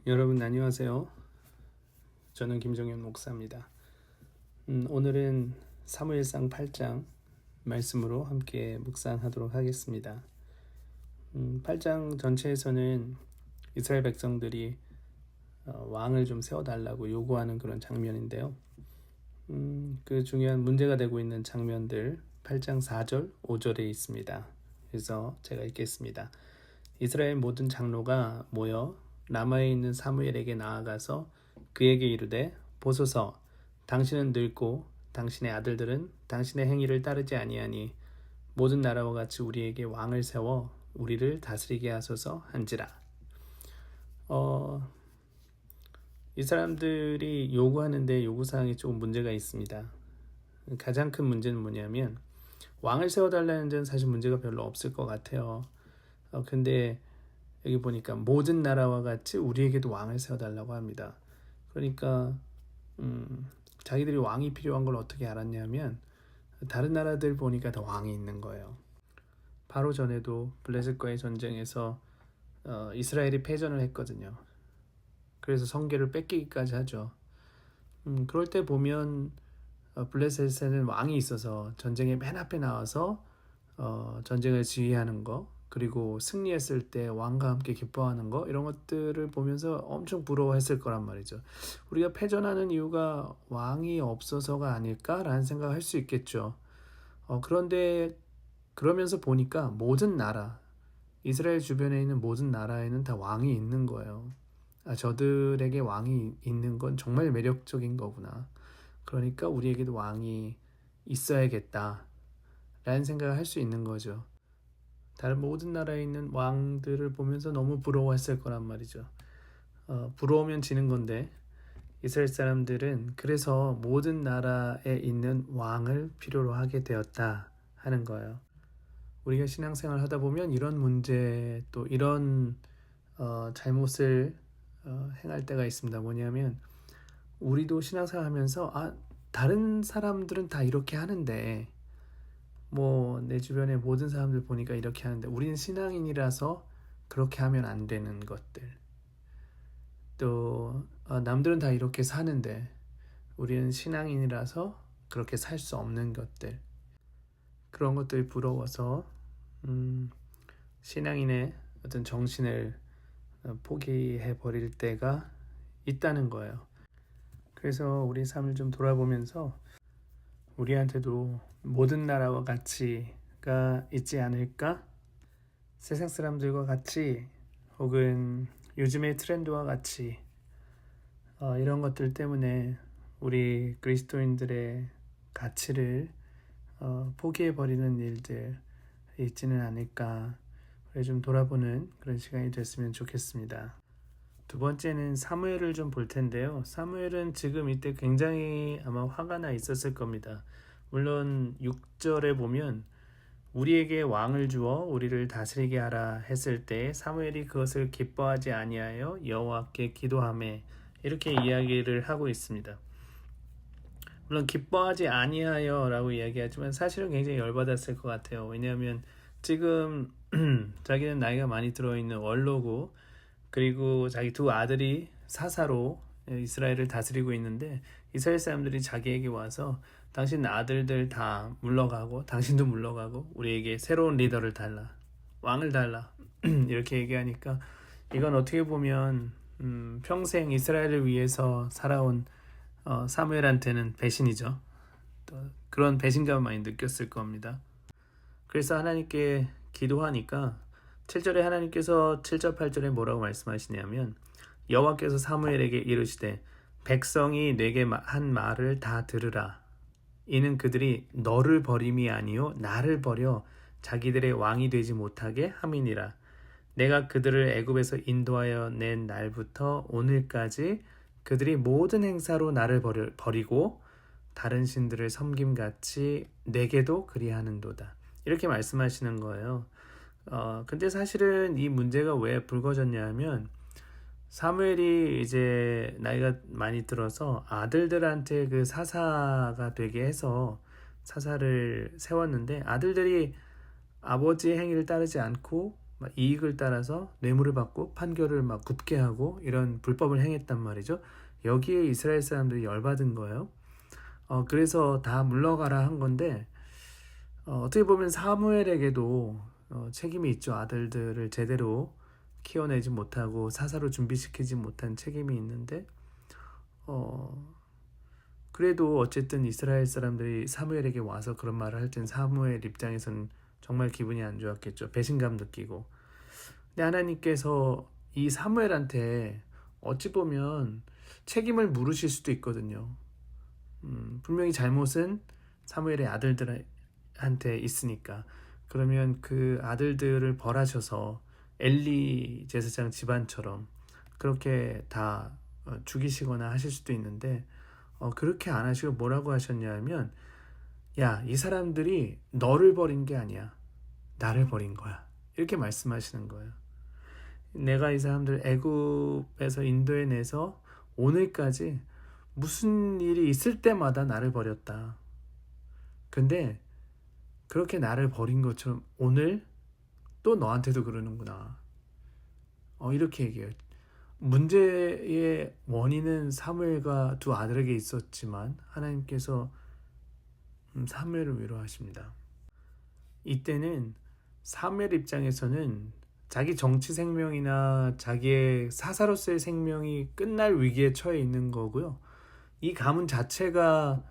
여러분 안녕하세요. 저는 김정현 목사입니다. 오늘은 사무엘상 8장 말씀으로 함께 묵상하도록 하겠습니다. 8장 전체에서는 이스라엘 백성들이 왕을 좀 세워달라고 요구하는 그런 장면인데요. 그 중요한 문제가 되고 있는 장면들 8장 4절, 5절에 있습니다. 그래서 제가 읽겠습니다. 이스라엘 모든 장로가 모여 라마에 있는 사무엘에게 나아가서 그에게 이르되 보소서 당신은 늙고 당신의 아들들은 당신의 행위를 따르지 아니하니 모든 나라와 같이 우리에게 왕을 세워 우리를 다스리게 하소서 한지라. 이 사람들이 요구하는데 요구사항이 조금 문제가 있습니다. 가장 큰 문제는 뭐냐면 왕을 세워달라는 데는 사실 문제가 별로 없을 것 같아요. 근데 여기 보니까 모든 나라와 같이 우리에게도 왕을 세워달라고 합니다. 그러니까 자기들이 왕이 필요한 걸 어떻게 알았냐면 다른 나라들 보니까 다 왕이 있는 거예요. 바로 전에도 블레셋과의 전쟁에서 이스라엘이 패전을 했거든요. 그래서 성계를 뺏기기까지 하죠. 그럴 때 보면 블레셋에는 왕이 있어서 전쟁의 맨 앞에 나와서 전쟁을 지휘하는 거, 그리고 승리했을 때 왕과 함께 기뻐하는 거, 이런 것들을 보면서 엄청 부러워했을 거란 말이죠. 우리가 패전하는 이유가 왕이 없어서가 아닐까라는 생각을 할 수 있겠죠. 그런데 그러면서 보니까 모든 나라, 이스라엘 주변에 있는 모든 나라에는 다 왕이 있는 거예요. 저들에게 왕이 있는 건 정말 매력적인 거구나. 그러니까 우리에게도 왕이 있어야겠다 라는 생각을 할 수 있는 거죠. 다른 모든 나라에 있는 왕들을 보면서 너무 부러워했을 거란 말이죠. 부러우면 지는 건데 이스라엘 사람들은 그래서 모든 나라에 있는 왕을 필요로 하게 되었다 하는 거예요. 우리가 신앙생활 하다 보면 이런 문제 또 이런 잘못을 행할 때가 있습니다. 뭐냐면 우리도 신앙생활 하면서 다른 사람들은 다 이렇게 하는데 내 주변의 모든 사람들 보니까 이렇게 하는데 우리는 신앙인이라서 그렇게 하면 안 되는 것들, 또 남들은 다 이렇게 사는데 우리는 신앙인이라서 그렇게 살 수 없는 것들, 그런 것들이 부러워서 신앙인의 어떤 정신을 포기해 버릴 때가 있다는 거예요. 그래서 우리 삶을 좀 돌아보면서 우리한테도 모든 나라와 가치가 있지 않을까? 세상 사람들과 같이, 혹은 요즘의 트렌드와 같이 이런 것들 때문에 우리 그리스도인들의 가치를 포기해버리는 일들 있지는 않을까. 그래 좀 돌아보는 그런 시간이 됐으면 좋겠습니다. 두 번째는 사무엘을 좀 볼 텐데요. 사무엘은 지금 이때 굉장히 아마 화가 나 있었을 겁니다. 물론 6절에 보면 우리에게 왕을 주어 우리를 다스리게 하라 했을 때 사무엘이 그것을 기뻐하지 아니하여 여호와께 기도하매, 이렇게 이야기를 하고 있습니다. 물론 기뻐하지 아니하여 라고 이야기하지만 사실은 굉장히 열받았을 것 같아요. 왜냐하면 지금 자기는 나이가 많이 들어있는 원로고, 그리고 자기 두 아들이 사사로 이스라엘을 다스리고 있는데 이스라엘 사람들이 자기에게 와서 당신 아들들 다 물러가고 당신도 물러가고 우리에게 새로운 리더를 달라, 왕을 달라 이렇게 얘기하니까 이건 어떻게 보면 평생 이스라엘을 위해서 살아온 사무엘한테는 배신이죠. 또 그런 배신감을 많이 느꼈을 겁니다. 그래서 하나님께 기도하니까 7절에 하나님께서 7절 8절에 뭐라고 말씀하시냐면 여호와께서 사무엘에게 이르시되 백성이 내게 한 말을 다 들으라. 이는 그들이 너를 버림이 아니요 나를 버려 자기들의 왕이 되지 못하게 함이니라. 내가 그들을 애굽에서 인도하여 낸 날부터 오늘까지 그들이 모든 행사로 나를 버리고 다른 신들을 섬김같이 내게도 그리하는도다. 이렇게 말씀하시는 거예요. 근데 사실은 이 문제가 왜 불거졌냐 하면 사무엘이 이제 나이가 많이 들어서 아들들한테 그 사사가 되게 해서 사사를 세웠는데 아들들이 아버지의 행위를 따르지 않고 막 이익을 따라서 뇌물을 받고 판결을 막 굽게 하고 이런 불법을 행했단 말이죠. 여기에 이스라엘 사람들이 열받은 거예요. 그래서 다 물러가라 한 건데 어떻게 보면 사무엘에게도 책임이 있죠. 아들들을 제대로 키워내지 못하고 사사로 준비시키지 못한 책임이 있는데 그래도 어쨌든 이스라엘 사람들이 사무엘에게 와서 그런 말을 할 땐 사무엘 입장에서는 정말 기분이 안 좋았겠죠. 배신감 느끼고. 근데 하나님께서 이 사무엘한테 어찌 보면 책임을 물으실 수도 있거든요. 분명히 잘못은 사무엘의 아들들한테 있으니까. 그러면 그 아들들을 벌하셔서 엘리 제사장 집안처럼 그렇게 다 죽이시거나 하실 수도 있는데 그렇게 안 하시고 뭐라고 하셨냐면 야, 이 사람들이 너를 버린 게 아니야. 나를 버린 거야. 이렇게 말씀하시는 거예요. 내가 이 사람들 애굽에서 인도해 내서 오늘까지 무슨 일이 있을 때마다 나를 버렸다. 근데 그렇게 나를 버린 것처럼 오늘 또 너한테도 그러는구나. 이렇게 얘기해요. 문제의 원인은 사무엘과 두 아들에게 있었지만 하나님께서 사무엘을 위로하십니다. 이때는 사무엘 입장에서는 자기 정치 생명이나 자기의 사사로서의 생명이 끝날 위기에 처해 있는 거고요. 이 가문 자체가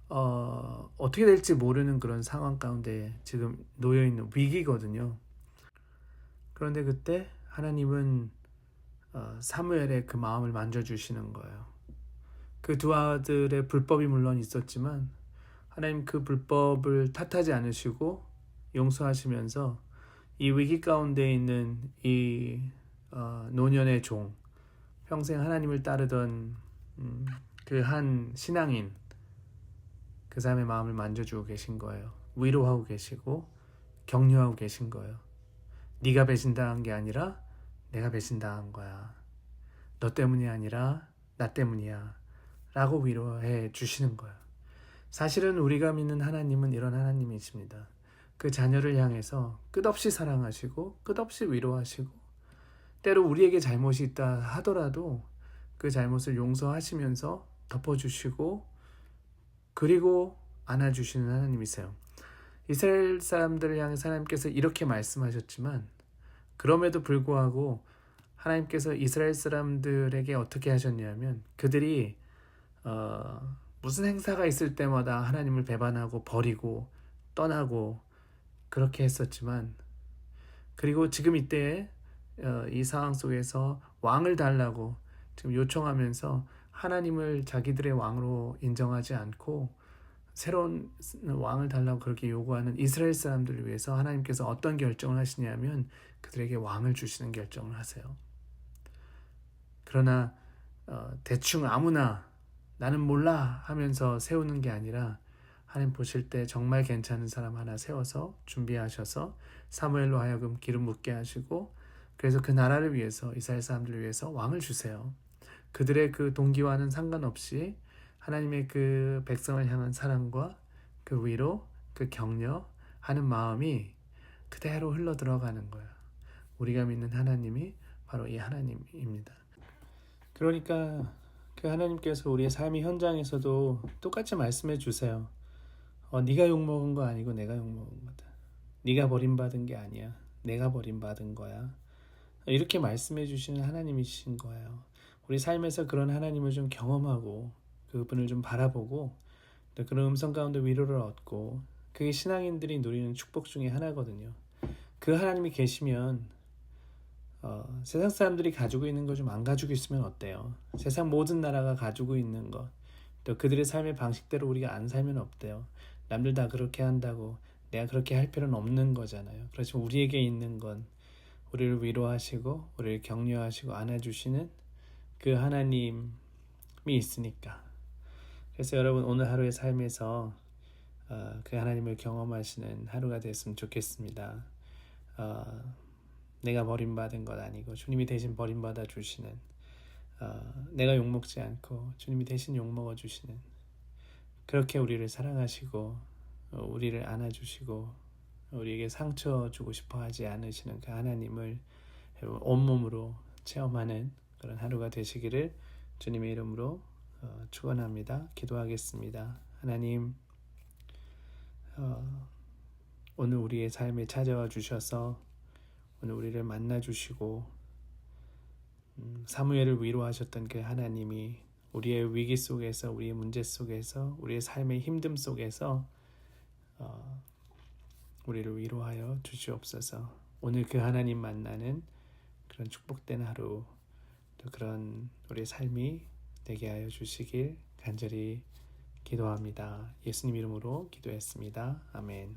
어떻게 될지 모르는 그런 상황 가운데 지금 놓여 있는 위기거든요. 그런데 그때 하나님은 사무엘의 그 마음을 만져주시는 거예요. 그 두 아들의 불법이 물론 있었지만 하나님 그 불법을 탓하지 않으시고 용서하시면서 이 위기 가운데 있는 이 노년의 종, 평생 하나님을 따르던 그 한 신앙인, 그 사람의 마음을 만져주고 계신 거예요. 위로하고 계시고 격려하고 계신 거예요. 네가 배신당한 게 아니라 내가 배신당한 거야. 너 때문이 아니라 나 때문이야. 라고 위로해 주시는 거예요. 사실은 우리가 믿는 하나님은 이런 하나님이십니다. 그 자녀를 향해서 끝없이 사랑하시고 끝없이 위로하시고 때로 우리에게 잘못이 있다 하더라도 그 잘못을 용서하시면서 덮어주시고 그리고 안아주시는 하나님이세요. 이스라엘 사람들을 향해서 하나님께서 이렇게 말씀하셨지만 그럼에도 불구하고 하나님께서 이스라엘 사람들에게 어떻게 하셨냐면 그들이 무슨 행사가 있을 때마다 하나님을 배반하고 버리고 떠나고 그렇게 했었지만 그리고 지금 이때 이 상황 속에서 왕을 달라고 지금 요청하면서 하나님을 자기들의 왕으로 인정하지 않고 새로운 왕을 달라고 그렇게 요구하는 이스라엘 사람들을 위해서 하나님께서 어떤 결정을 하시냐면 그들에게 왕을 주시는 결정을 하세요. 그러나 대충 아무나 나는 몰라 하면서 세우는 게 아니라 하나님 보실 때 정말 괜찮은 사람 하나 세워서 준비하셔서 사무엘로 하여금 기름 붓게 하시고 그래서 그 나라를 위해서 이스라엘 사람들을 위해서 왕을 주세요. 그들의 그 동기와는 상관없이 하나님의 그 백성을 향한 사랑과 그 위로, 그 격려하는 마음이 그대로 흘러 들어가는 거예요. 우리가 믿는 하나님이 바로 이 하나님입니다. 그러니까 그 하나님께서 우리의 삶의 현장에서도 똑같이 말씀해 주세요. 네가 욕먹은 거 아니고 내가 욕먹은 거다. 네가 버림받은 게 아니야. 내가 버림받은 거야. 이렇게 말씀해 주시는 하나님이신 거예요. 우리 삶에서 그런 하나님을 좀 경험하고 그분을 좀 바라보고 또 그런 음성 가운데 위로를 얻고 그게 신앙인들이 누리는 축복 중에 하나거든요. 그 하나님이 계시면 세상 사람들이 가지고 있는 거 좀 안 가지고 있으면 어때요? 세상 모든 나라가 가지고 있는 것, 또 그들의 삶의 방식대로 우리가 안 살면 어때요? 남들 다 그렇게 한다고 내가 그렇게 할 필요는 없는 거잖아요. 그렇지만 우리에게 있는 건 우리를 위로하시고 우리를 격려하시고 안아주시는 그 하나님이 있으니까. 그래서 여러분 오늘 하루의 삶에서 그 하나님을 경험하시는 하루가 됐으면 좋겠습니다. 내가 버림받은 것 아니고 주님이 대신 버림받아 주시는 내가 욕먹지 않고 주님이 대신 욕먹어 주시는 그렇게 우리를 사랑하시고 우리를 안아주시고 우리에게 상처 주고 싶어 하지 않으시는 그 하나님을 온몸으로 체험하는 그런 하루가 되시기를 주님의 이름으로 축원합니다. 기도하겠습니다. 하나님, 오늘 우리의 삶에 찾아와 주셔서 오늘 우리를 만나 주시고 사무엘을 위로하셨던 그 하나님이 우리의 위기 속에서, 우리의 문제 속에서, 우리의 삶의 힘듦 속에서 우리를 위로하여 주시옵소서. 오늘 그 하나님 만나는 그런 축복된 하루, 또 그런 우리의 삶이 되게 하여 주시길 간절히 기도합니다. 예수님 이름으로 기도했습니다. 아멘.